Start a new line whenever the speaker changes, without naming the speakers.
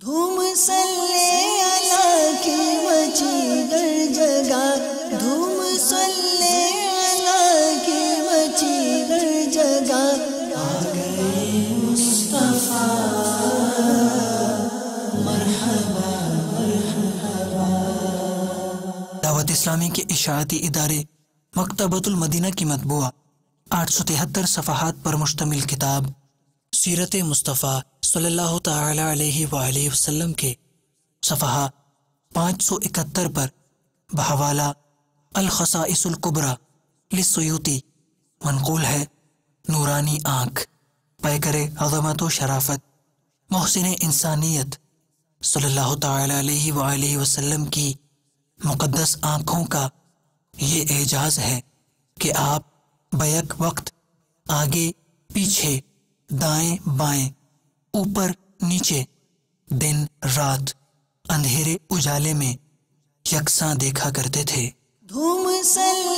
धूम सल्ले अला की मची दर जगा, धूम सल्ले अला की मची दर जगा, आ गए मुस्तफा मरहबा मरहबा। दावत इस्लामी के इशाअती इदारे मकतबतुल मदीना की मतबुआ 873 सफ़हात पर मुश्तमिल किताब सीरत मुस्तफ़ा सल्लल्लाहु तआला अलैहि वआलिहि वसल्लम के सफ़हा 571 पर बहवाला अल खसाइसुल कुबरा लिस्सुयूती मनक़ूल है। नूरानी आँख पैकरे अज़मत व शराफत मोहसिन इंसानियत सल्लल्लाहु तआला अलैहि वआलिहि वसल्लम की मुक़द्दस आँखों का ये एजाज़ है कि आप बैक वक्त आगे पीछे दाएं बाएं ऊपर नीचे दिन रात अंधेरे उजाले में यकसां देखा करते थे। धूम सल